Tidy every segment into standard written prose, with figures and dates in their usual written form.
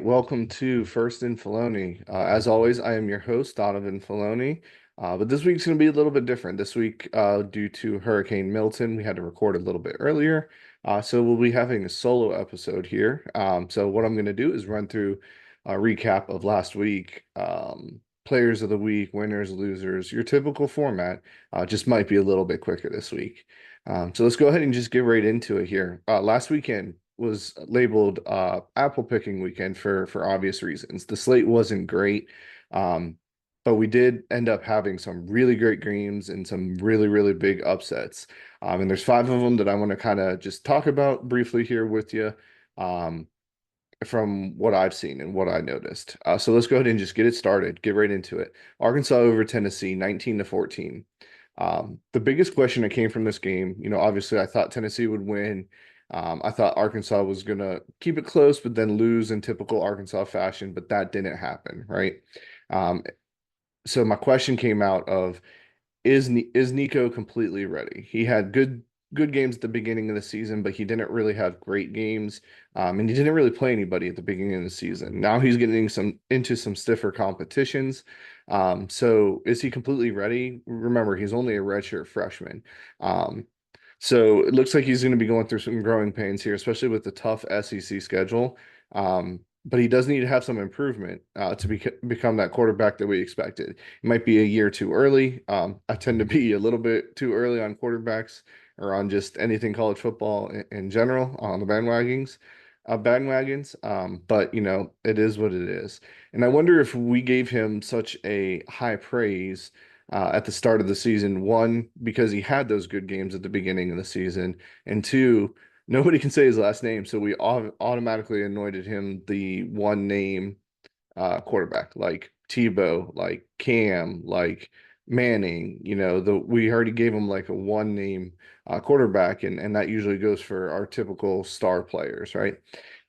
welcome to First in Filoni. As always, I am your host, Donovan Filoni. But this week's going to be a little bit different. This week, due to Hurricane Milton, we had to record a little bit earlier. So we'll be having a solo episode here. So what I'm going to do is run through a recap of last week, players of the week, winners, losers, your typical format. Just might be a little bit quicker this week. So let's go ahead and just get right into it here. Last weekend was labeled apple picking weekend for obvious reasons. The slate wasn't great, um, but we did end up having some really great games and some really big upsets. And there's five of them that I want to kind of just talk about briefly here with you. Um, from what I've seen and what I noticed. So let's go ahead and just get it started, get right into it. Arkansas over Tennessee, 19-14. The biggest question that came from this game, obviously I thought Tennessee would win. I thought Arkansas was going to keep it close, but then lose in typical Arkansas fashion, but that didn't happen, right? Um, so my question came out of is Nico completely ready? He had good games at the beginning of the season, but he didn't really have great games, and he didn't really play anybody at the beginning of the season. Now he's getting some into some stiffer competitions. So is he completely ready? Remember, he's only a redshirt freshman. Um, so it looks like he's going to be going through some growing pains here, especially with the tough SEC schedule. But he does need to have some improvement to become that quarterback that we expected. It might be a year too early. I tend to be a little bit too early on quarterbacks or on just anything college football in general on the bandwagons. But it is what it is. And I wonder if we gave him such a high praise at the start of the season. One, because he had those good games at the beginning of the season, and two, nobody can say his last name, so we automatically anointed him the one name quarterback, like Tebow, like Cam, like Manning. We already gave him like a one name quarterback, and that usually goes for our typical star players, right?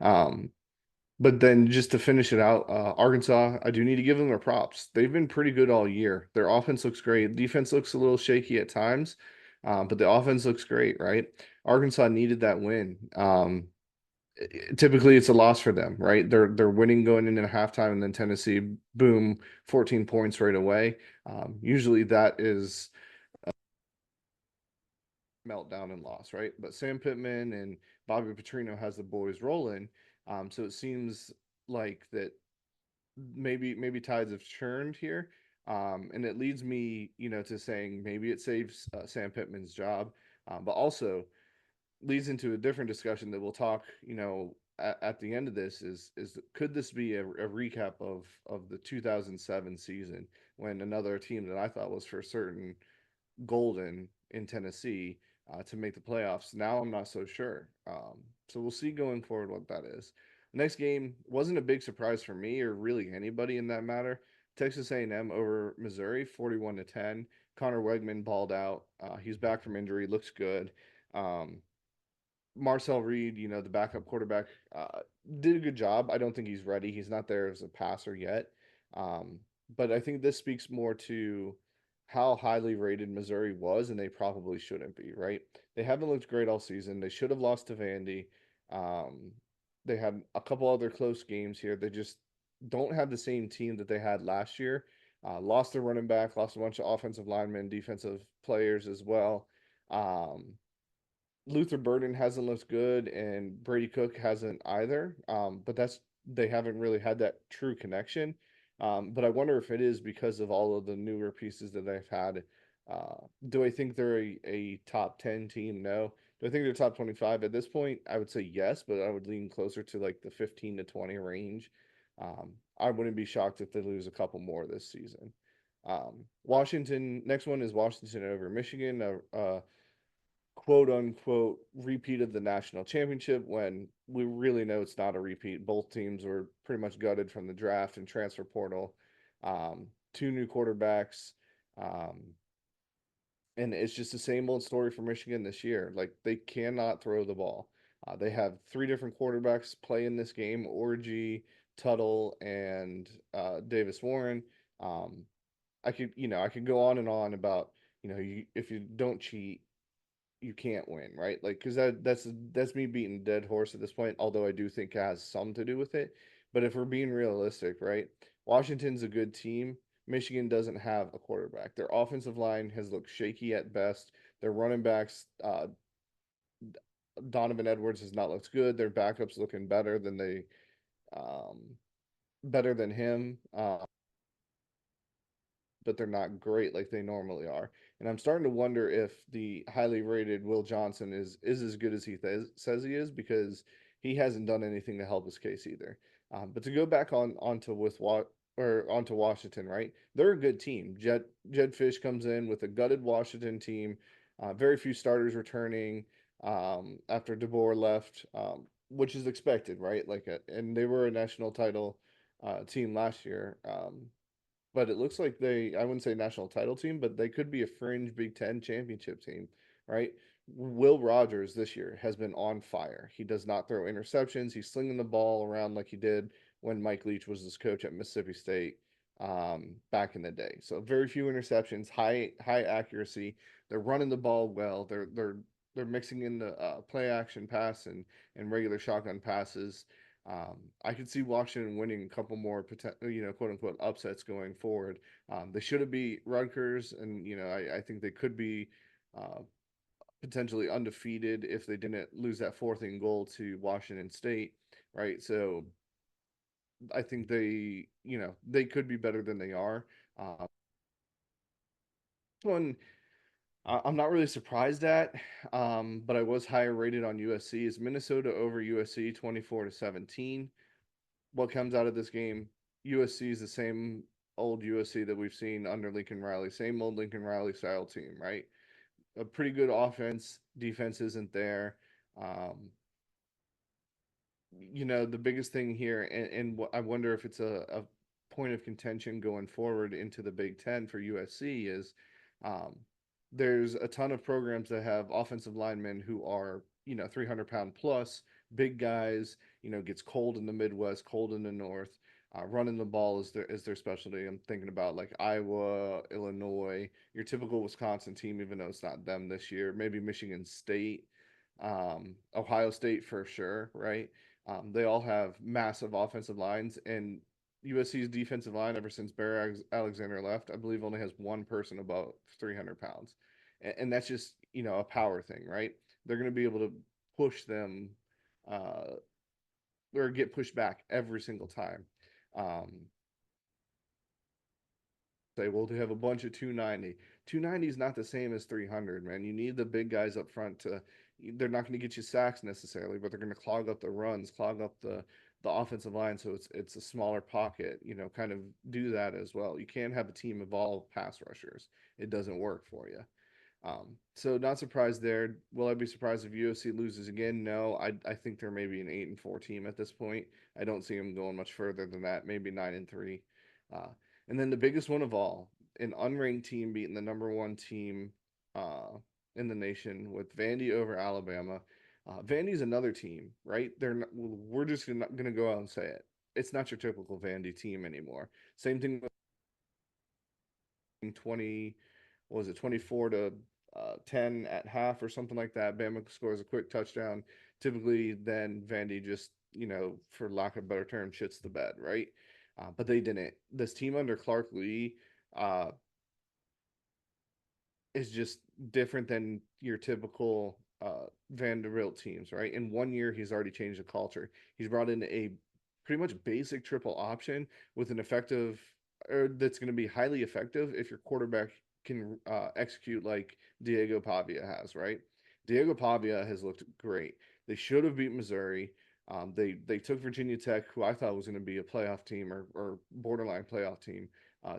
Um, but then just to finish it out, Arkansas, I do need to give them their props. They've been pretty good all year. Their offense looks great. Defense looks a little shaky at times, but the offense looks great, right? Arkansas needed that win. Typically, it's a loss for them, right? They're winning going into halftime, and then Tennessee, boom, 14 points right away. Usually that is meltdown and loss, right? But Sam Pittman and Bobby Petrino has the boys rolling. So it seems like that maybe tides have churned here. And it leads me, to saying maybe it saves Sam Pittman's job, but also leads into a different discussion that we'll talk, at the end of this is could this be a recap of the 2007 season when another team that I thought was for certain golden in Tennessee to make the playoffs. Now I'm not so sure. So we'll see going forward what that is. The next game wasn't a big surprise for me or really anybody in that matter. Texas A&M over Missouri, 41-10. Connor Wegman balled out. He's back from injury, looks good. Um, Marcel Reed, the backup quarterback, did a good job. I don't think he's ready. He's not there as a passer yet. Um, but I think this speaks more to how highly rated Missouri was, and they probably shouldn't be, right? They haven't looked great all season. They should have lost to Vandy. Um, they had a couple other close games here. They just don't have the same team that they had last year. Lost their running back, lost a bunch of offensive linemen, defensive players as well. Um, Luther Burden hasn't looked good, and Brady Cook hasn't either. But they haven't really had that true connection. But I wonder if it is because of all of the newer pieces that they've had. Do I think they're a top 10 team? No. Do I think they're top 25 at this point? I would say yes, but I would lean closer to like the 15 to 20 range. I wouldn't be shocked if they lose a couple more this season. Washington, next one is Washington over Michigan. Quote unquote repeat of the national championship when we really know it's not a repeat. Both teams were pretty much gutted from the draft and transfer portal. Two new quarterbacks. Um, and it's just the same old story for Michigan this year. Like they cannot throw the ball. They have three different quarterbacks play in this game: Orgy, Tuttle, and Davis Warren. Um, I could go on and on about if you don't cheat, you can't win, right? Like, because that's me beating a dead horse at this point. Although I do think it has some to do with it, But if we're being realistic, right? Washington's a good team. Michigan doesn't have a quarterback. Their offensive line has looked shaky at best. Their running backs, Donovan Edwards has not looked good. Their backups looking um, better than him. But they're not great like they normally are. And I'm starting to wonder if the highly rated Will Johnson is as good as he says he is, because he hasn't done anything to help his case either. But to go back on onto with what or onto Washington, right? They're a good team. Jed Fish comes in with a gutted Washington team, very few starters returning after DeBoer left, which is expected, right? And they were a national title team last year. But it looks like I wouldn't say national title team, but they could be a fringe Big Ten championship team, right? Will Rogers this year has been on fire. He does not throw interceptions. He's slinging the ball around like he did when Mike Leach was his coach at Mississippi State back in the day. So very few interceptions, high accuracy. They're running the ball well. They're mixing in the play action pass and regular shotgun passes. I could see Washington winning a couple more, quote unquote, upsets going forward. They should have beat Rutgers, and I think they could be uh, potentially undefeated if they didn't lose that fourth and goal to Washington State, right? So I think they could be better than they are. One I'm not really surprised at, but I was higher rated on USC. Is Minnesota over USC 24-17? What comes out of this game? USC is the same old USC that we've seen under Lincoln Riley, same old Lincoln Riley style team, right? A pretty good offense, defense isn't there. Um, the biggest thing here, and I wonder if it's a point of contention going forward into the Big Ten for USC is um, there's a ton of programs that have offensive linemen who are 300-pound plus, big guys. Gets cold in the Midwest, cold in the North. Running the ball is their specialty. I'm thinking about like Iowa, Illinois, your typical Wisconsin team, even though it's not them this year. Maybe Michigan State, Ohio State for sure, right? They all have massive offensive lines, and USC's defensive line, ever since Barry Alexander left, I believe only has one person above 300 pounds. And that's just, a power thing, right? They're going to be able to push them uh, or get pushed back every single time. Um, say, well, they have a bunch of 290. 290 is not the same as 300, man. You need the big guys up front they're not going to get you sacks necessarily, but they're going to clog up the runs, clog up the offensive line, so it's a smaller pocket, kind of do that as well. You can't have a team of all pass rushers. It doesn't work for you. So not surprised there. Will I be surprised if UFC loses again? No, I think they're maybe an 8-4 team at this point. I don't see them going much further than that, maybe 9-3. Uh, and then the biggest one of all, an unranked team beating the number one team uh, in the nation with Vandy over Alabama. Vandy's another team, right? We're just gonna go out and say it. It's not your typical Vandy team anymore. Same thing with 20, what was it, 24 to 10 at half or something like that. Bama scores a quick touchdown. Typically, then Vandy just, for lack of a better term, shits the bed, right? But they didn't. This team under Clark Lee uh, is just different than your typical Vanderbilt teams, right? In 1 year, he's already changed the culture. He's brought in a pretty much basic triple option with an effective, or that's going to be highly effective if your quarterback can execute like Diego Pavia has, right? Diego Pavia has looked great. They should have beat Missouri. They took Virginia Tech, who I thought was going to be a playoff team or borderline playoff team,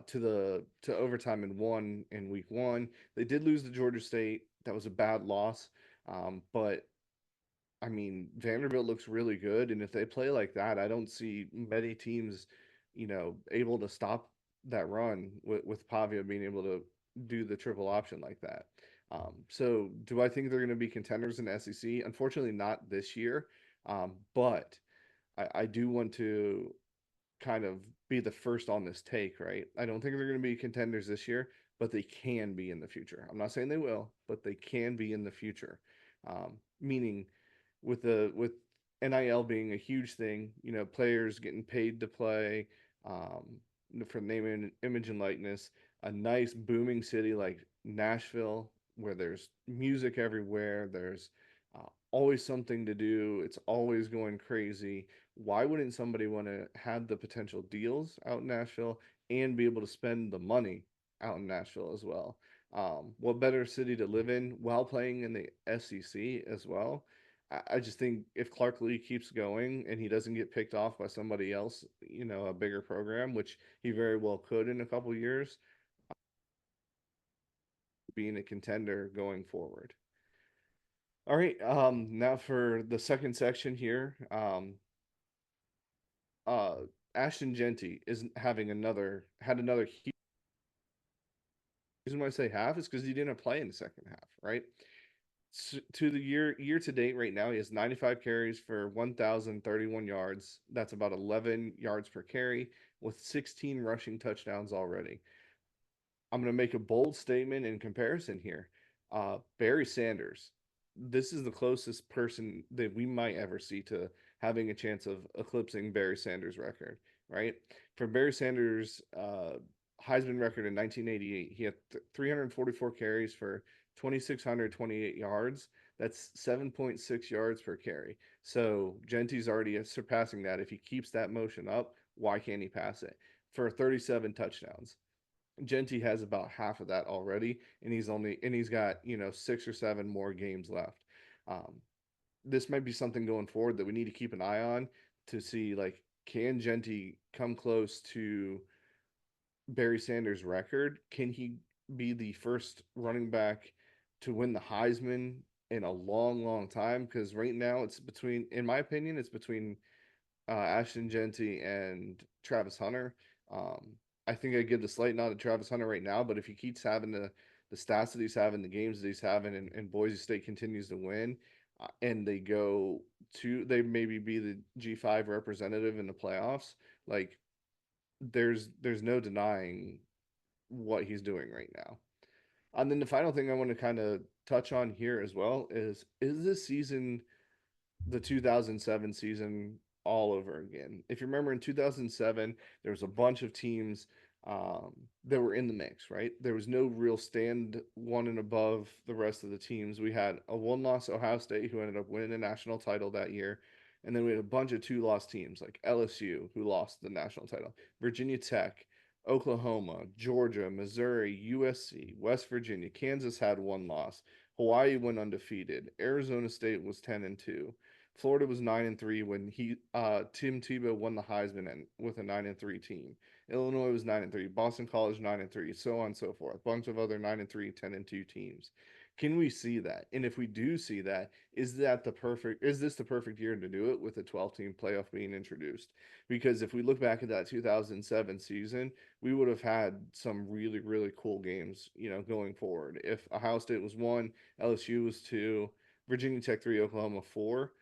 to overtime and won in week one. They did lose to Georgia State. That was a bad loss. But I mean, Vanderbilt looks really good, and if they play like that, I don't see many teams, able to stop that run with Pavia being able to do the triple option like that. So do I think they're going to be contenders in the SEC? Unfortunately, not this year. But I do want to kind of be the first on this take, right? I don't think they're going to be contenders this year, but they can be in the future. I'm not saying they will, but they can be in the future. Meaning with NIL being a huge thing, players getting paid to play, um, for name and image and likeness, a nice booming city like Nashville where there's music everywhere, there's always something to do, it's always going crazy. Why wouldn't somebody want to have the potential deals out in Nashville and be able to spend the money out in Nashville as well? What better city to live in while playing in the SEC as well? I just think if Clark Lee keeps going and he doesn't get picked off by somebody else, a bigger program, which he very well could in a couple years, being a contender going forward. All right, now for the second section here, uh, Ashton Jeanty is having had another huge. Reason why I say half is because he didn't play in the second half, right? To the year to date right now, he has 95 carries for 1,031 yards. That's about 11 yards per carry with 16 rushing touchdowns already. I'm going to make a bold statement in comparison here. Barry Sanders, this is the closest person that we might ever see to having a chance of eclipsing Barry Sanders' record, right? For Barry Sanders' Heisman record in 1988, he had 344 carries for 2,628 yards. That's 7.6 yards per carry. So Genty's already surpassing that. If he keeps that motion up, why can't he pass it? For 37 touchdowns. Genty has about half of that already, and he's got, 6 or 7 more games left. Um, this might be something going forward that we need to keep an eye on to see, like, can Genty come close to Barry Sanders' record? Can he be the first running back to win the Heisman in a long, long time? Because right now it's between, in my opinion, it's between Ashton Jeanty and Travis Hunter. I think I give the slight nod to Travis Hunter right now, but if he keeps having the stats that he's having, the games that he's having, and Boise State continues to win, and they maybe be the G5 representative in the playoffs, like there's no denying what he's doing right now. And then the final thing I want to kind of touch on here as well is this season the 2007 season all over again. If you remember in 2007, there was a bunch of teams that were in the mix, right? There was no real stand one and above the rest of the teams. We had a one-loss Ohio State who ended up winning the national title that year. And then we had a bunch of two-loss teams like LSU who lost the national title, Virginia Tech, Oklahoma, Georgia, Missouri, USC, West Virginia, Kansas had one loss. Hawaii went undefeated. Arizona State was 10-2. Florida was 9-3 when Tim Tebow won the Heisman and with a 9-3 team. Illinois was 9-3, Boston College 9-3, so on and so forth. A bunch of other 9-3, 10-2 teams. Can we see that? And if we do see that, is this the perfect year to do it with a 12-team playoff being introduced? Because if we look back at that 2007 season, we would have had some really, really cool games, going forward. If Ohio State was 1, LSU was 2, Virginia Tech 3, Oklahoma 4,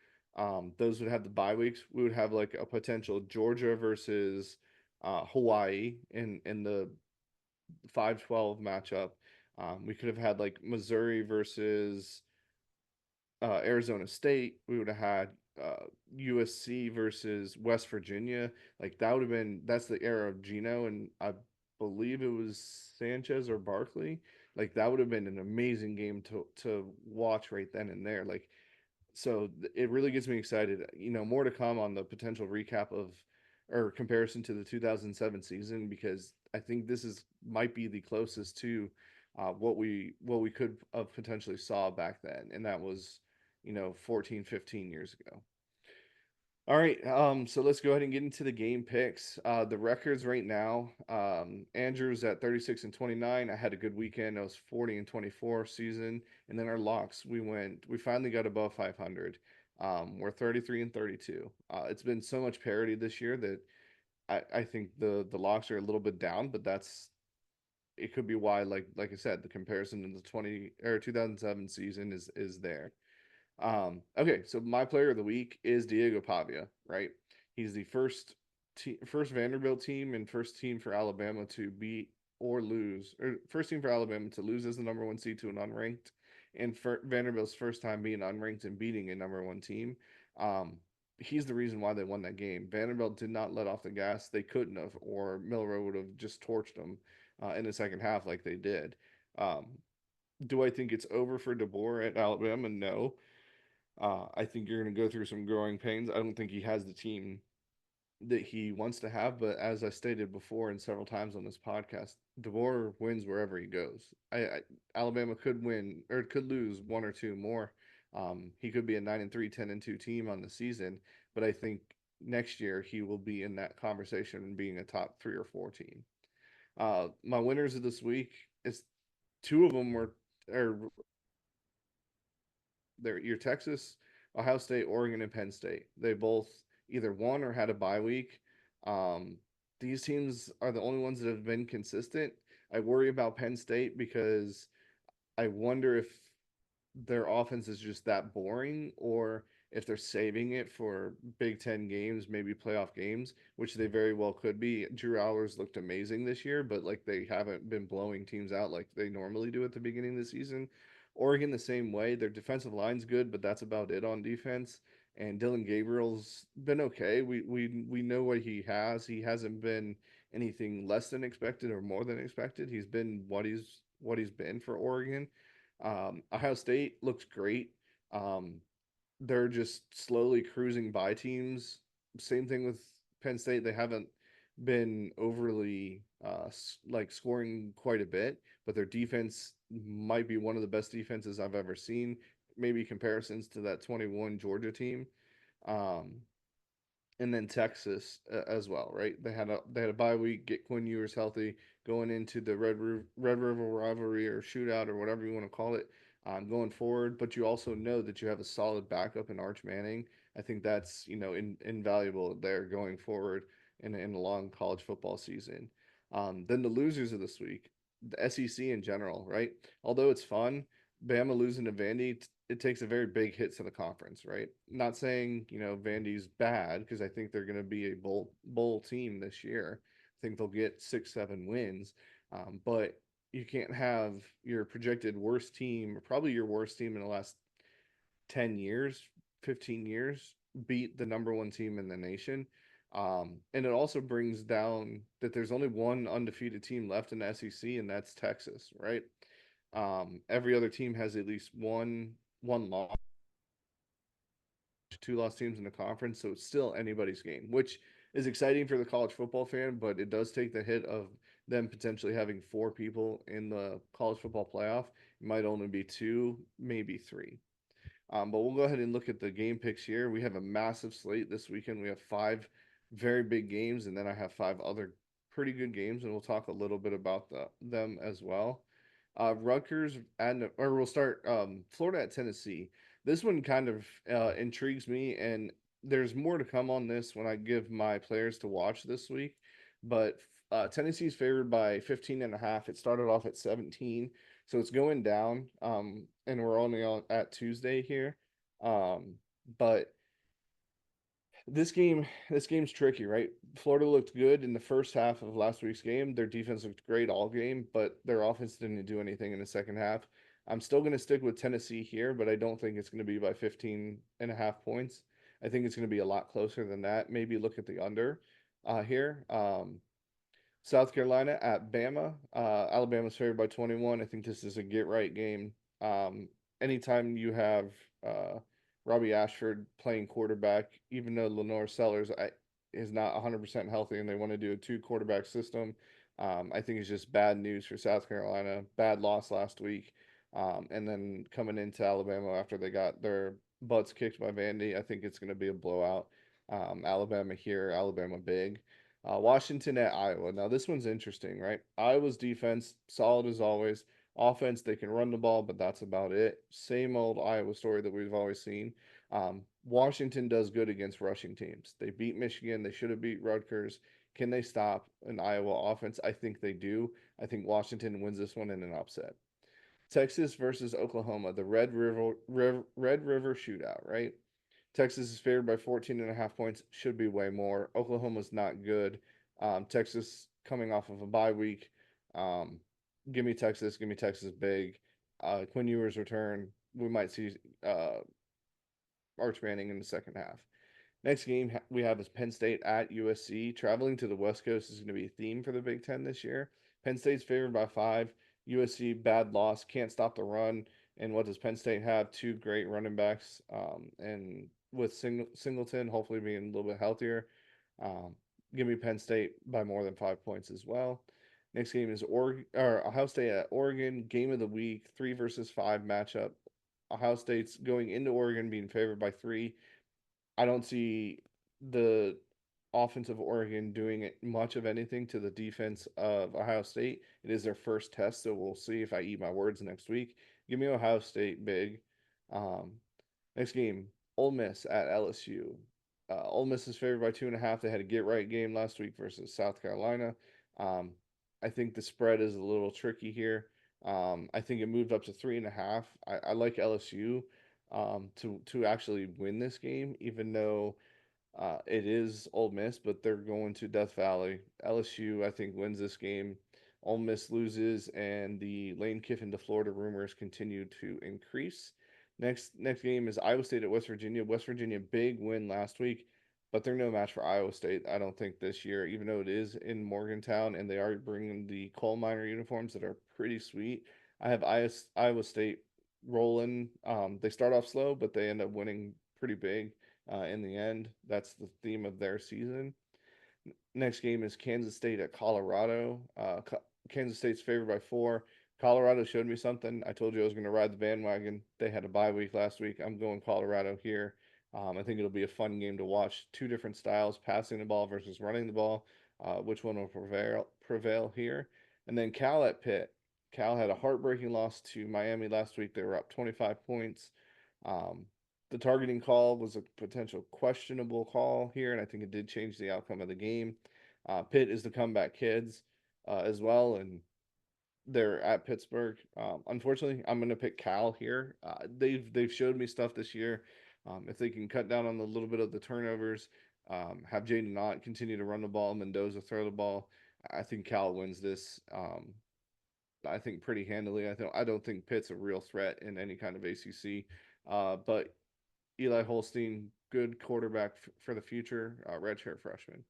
those would have the bye weeks. We would have like a potential Georgia versus Hawaii in the 5-12 matchup. We could have had like Missouri versus Arizona State. We would have had USC versus West Virginia. Like that would have that's the era of Geno, and I believe it was Sanchez or Barkley. Like that would have been an amazing game to watch right then and there. Like so it really gets me excited. More to come on the potential recap of or comparison to the 2007 season because I think this is might be the closest to what we could have potentially saw back then, and that was 14, 15 years ago. All right, so let's go ahead and get into the game picks. The records right now, Andrew's at 36 and 29. I had a good weekend. I was 40 and 24 season. And then our locks, we finally got above 500. We're 33 and 32. It's been so much parity this year that I think the locks are a little bit down, but it could be why, like I said, the comparison to the 2007 season is there. Okay, so my player of the week is Diego Pavia, right? He's the first Vanderbilt team and first team for Alabama to beat or lose, or first team for Alabama to lose as the number one seed to an unranked, and for Vanderbilt's first time being unranked and beating a number one team. Um, he's the reason why they won that game. Vanderbilt did not let off the gas. They couldn't have, or Milrow would have just torched them in the second half like they did. Um, do I think it's over for DeBoer at Alabama? No. I think you're going to go through some growing pains. I don't think he has the team that he wants to have, but as I stated before and several times on this podcast, DeBoer wins wherever he goes. Alabama could win or could lose one or two more. He could be a 9-3, 10-2 team on the season, but I think next year he will be in that conversation and being a top 3 or 4 team. My winners of this week is two of them were are they're your Texas, Ohio State, Oregon, and Penn State. They both either won or had a bye week. Um, these teams are the only ones that have been consistent. I worry about Penn State because I wonder if their offense is just that boring, or if they're saving it for Big Ten games, maybe playoff games, which they very well could be. Drew Hours looked amazing this year, but like they haven't been blowing teams out like they normally do at the beginning of the season. Oregon the same way. Their defensive line's good, but that's about it on defense. And Dylan Gabriel's been okay. We know what he has. He hasn't been anything less than expected or more than expected. He's been what he's been for Oregon. Ohio State looks great. Um, they're just slowly cruising by teams. Same thing with Penn State. They haven't been overly like scoring quite a bit, but their defense might be one of the best defenses I've ever seen. Maybe comparisons to that 21 Georgia team. Um, and then Texas as well, right? They had a bye week, get Quinn Ewers healthy, going into the Red River rivalry or shootout or whatever you want to call it, going forward. But you also know that you have a solid backup in Arch Manning. I think that's invaluable there going forward in a long college football season. Then the losers of this week, the SEC in general, right? Although it's fun, Bama losing to Vandy, it takes a very big hit to the conference, right? Not saying, Vandy's bad because I think they're going to be a bowl team this year. I think they'll get 6, 7 wins. But you can't have your projected worst team, or probably your worst team in the last 10 years, 15 years, beat the number one team in the nation. And it also brings down that there's only one undefeated team left in the SEC, and that's Texas, right? Every other team has at least one loss, 2 loss teams in the conference, so it's still anybody's game, which is exciting for the college football fan, but it does take the hit of them potentially having 4 people in the college football playoff. It might only be two, maybe three. But we'll go ahead and look at the game picks here. We have a massive slate this weekend. We have 5 very big games, and then I have 5 other pretty good games, and we'll talk a little bit about them as well. Rutgers or we'll start Florida at Tennessee. This one kind of intrigues me, and there's more to come on this when I give my players to watch this week. But Tennessee's favored by 15 and a half. It started off at 17, so it's going down. And we're only on at Tuesday here. But this game's tricky, right? Florida looked good in the first half of last week's game. Their defense looked great all game, but their offense didn't do anything in the second half. I'm still going to stick with Tennessee here, but I don't think it's going to be by 15 and a half points. I think it's going to be a lot closer than that. Maybe look at the under here. South Carolina at Bama. Alabama's favored by 21. I think this is a get right game. Anytime you have uh, Robbie Ashford playing quarterback, even though Lenore Sellers is not 100% healthy and they want to do a 2 quarterback system, I think it's just bad news for South Carolina. Bad loss last week. And then coming into Alabama after they got their butts kicked by Vandy, I think it's going to be a blowout. Alabama here, Alabama big. Washington at Iowa. Now, this one's interesting, right? Iowa's defense, solid as always. Offense, they can run the ball, but that's about it. Same old Iowa story that we've always seen. Washington does good against rushing teams. They beat Michigan. They should have beat Rutgers. Can they stop an Iowa offense? I think they do. I think Washington wins this one in an upset. Texas versus Oklahoma, the Red River shootout, right? Texas is favored by 14 and a half points. Should be way more. Oklahoma's not good. Texas coming off of a bye week. Um, give me Texas. Give me Texas big. Quinn Ewers return. We might see Arch Manning in the second half. Next game we have is Penn State at USC. Traveling to the West Coast is going to be a theme for the Big Ten this year. Penn State's favored by 5. USC, bad loss, can't stop the run. And what does Penn State have? Two great running backs. And with Singleton hopefully being a little bit healthier. Um, Give me Penn State by more than 5 points as well. Next game is Oregon or Ohio State at Oregon. Game of the week, 3 versus 5 matchup. Ohio State's going into Oregon being favored by 3. I don't see the offense of Oregon doing much of anything to the defense of Ohio State. It is their first test, so we'll see if I eat my words next week. Give me Ohio State big. Um, Next game, Ole Miss at LSU. Ole Miss is favored by 2.5. They had a get right game last week versus South Carolina. Um, I think the spread is a little tricky here. I think it moved up to 3.5. I like LSU to actually win this game, even though it is Ole Miss, but they're going to Death Valley. LSU, I think, wins this game. Ole Miss loses, and the Lane Kiffin to Florida rumors continue to increase. Next game is Iowa State at West Virginia. West Virginia big win last week, but they're no match for Iowa State. I don't think this year, even though it is in Morgantown and they are bringing the coal miner uniforms that are pretty sweet. I have Iowa State rolling. They start off slow, but they end up winning pretty big in the end. That's the theme of their season. Next game is Kansas State at Colorado. Kansas State's favored by 4. Colorado showed me something. I told you I was going to ride the bandwagon. They had a bye week last week. I'm going Colorado here. I think it'll be a fun game to watch. Two different styles, passing the ball versus running the ball. Which one will prevail here? And then Cal at Pitt. Cal had a heartbreaking loss to Miami last week. They were up 25 points. Um, the targeting call was a potential questionable call here, and I think it did change the outcome of the game. Pitt is the comeback kids as well, and they're at Pittsburgh. Unfortunately, I'm going to pick Cal here. They've showed me stuff this year. If they can cut down on the little bit of the turnovers, have Jaden Knott continue to run the ball, Mendoza throw the ball, I think Cal wins this. I think pretty handily. I don't think Pitt's a real threat in any kind of ACC. But Eli Holstein, good quarterback for the future, redshirt freshman.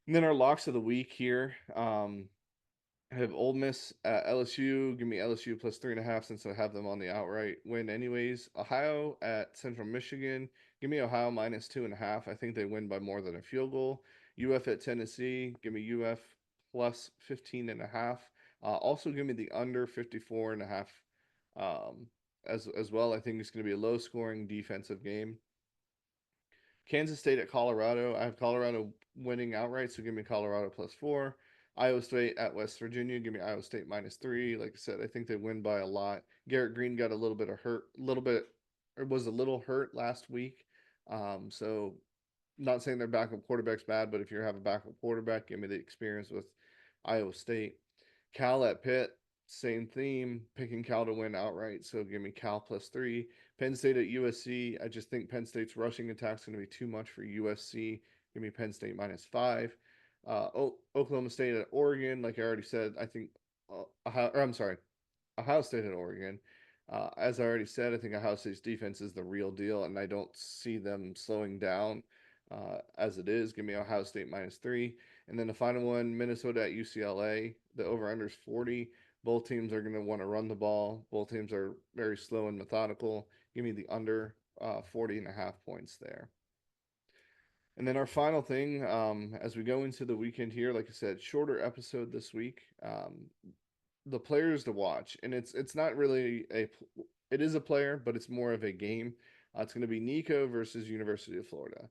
And then our locks of the week here. I have Ole Miss at LSU. Give me LSU plus 3.5 since I have them on the outright win anyways. Ohio at Central Michigan. Give me Ohio minus 2.5. I think they win by more than a field goal. UF at Tennessee. Give me UF plus 15.5. Also give me the under 54.5 as well. I think it's going to be a low scoring defensive game. Kansas State at Colorado. I have Colorado winning outright, so give me Colorado plus 4. Iowa State at West Virginia. Give me Iowa State minus 3. Like I said, I think they win by a lot. Garrett Green got a little bit of hurt, or was a little hurt last week. So not saying their backup quarterback's bad, but if you have a backup quarterback, give me the experience with Iowa State. Cal at Pitt, same theme, picking Cal to win outright. So give me Cal plus 3. Penn State at USC. I just think Penn State's rushing attack is going to be too much for USC. Give me Penn State minus 5. Oklahoma State at Oregon. Like I already said, I think, I'm sorry, Ohio State at Oregon. As I already said, I think Ohio State's defense is the real deal, and I don't see them slowing down as it is. Give me Ohio State minus 3. And then the final one, Minnesota at UCLA. The over-under is 40. Both teams are going to want to run the ball. Both teams are very slow and methodical. Give me the under 40.5 points there. And then our final thing, as we go into the weekend here, like I said, shorter episode this week. The players to watch, and it's not really it is a player, but it's more of a game. It's going to be Nico versus University of Florida.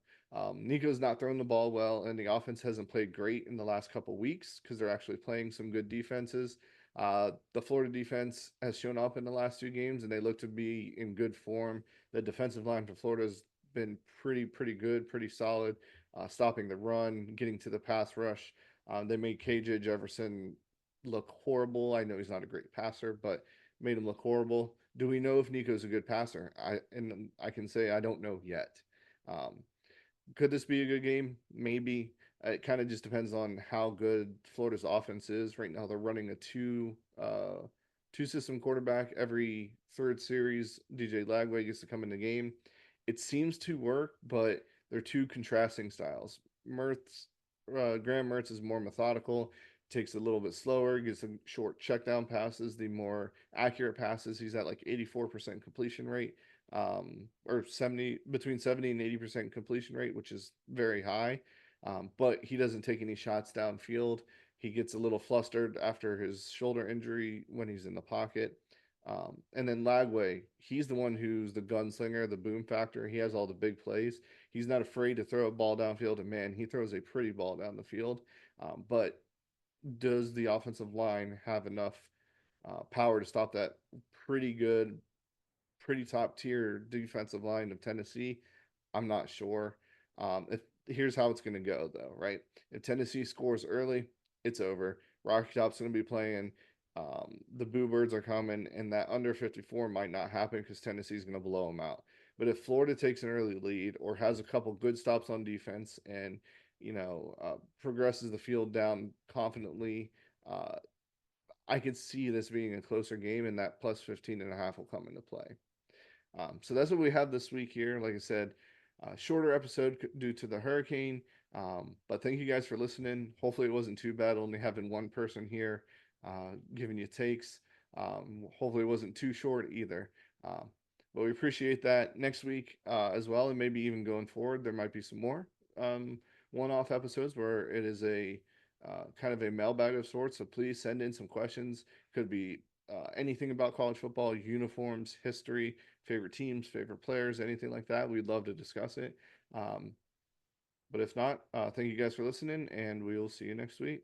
Nico's not throwing the ball well, and the offense hasn't played great in the last couple weeks because they're actually playing some good defenses. The Florida defense has shown up in the last 2 games, and they look to be in good form. The defensive line for Florida has been pretty good, pretty solid, stopping the run, getting to the pass rush. They made KJ Jefferson look horrible. I know he's not a great passer, but made him look horrible. Do we know if Nico's a good passer? I can say I don't know yet. Um, could this be a good game? Maybe. It kind of just depends on how good Florida's offense is. Right now, they're running a two system quarterback every third series. DJ Lagway gets to come in the game. It seems to work, but they're two contrasting styles. Graham Mertz is more methodical, takes it a little bit slower, gets some short check down passes, the more accurate passes. He's at like 84% completion rate, or 70, between 70 and 80% completion rate, which is very high. But he doesn't take any shots downfield. He gets a little flustered after his shoulder injury when he's in the pocket. And then Lagway, he's the one who's the gunslinger, the boom factor. He has all the big plays. He's not afraid to throw a ball downfield, and man, he throws a pretty ball down the field. But does the offensive line have enough power to stop that pretty good, pretty top tier defensive line of Tennessee? I'm not sure. If here's how it's going to go though, right? If Tennessee scores early, it's over. Rocky Top's going to be playing. The Boo Birds are coming, and that under 54 might not happen because Tennessee's going to blow them out. But if Florida takes an early lead or has a couple good stops on defense and progresses the field down confidently, I could see this being a closer game, and that plus 15.5 will come into play. So that's what we have this week here. Like I said, shorter episode due to the hurricane. But thank you guys for listening. Hopefully it wasn't too bad only having one person here giving you takes. Hopefully it wasn't too short either. But we appreciate that. Next week as well, and maybe even going forward, there might be some more one-off episodes where it is a kind of a mailbag of sorts. So please send in some questions. Could be anything about college football, uniforms, history, favorite teams, favorite players, anything like that. We'd love to discuss it. But if not, thank you guys for listening, and we will see you next week.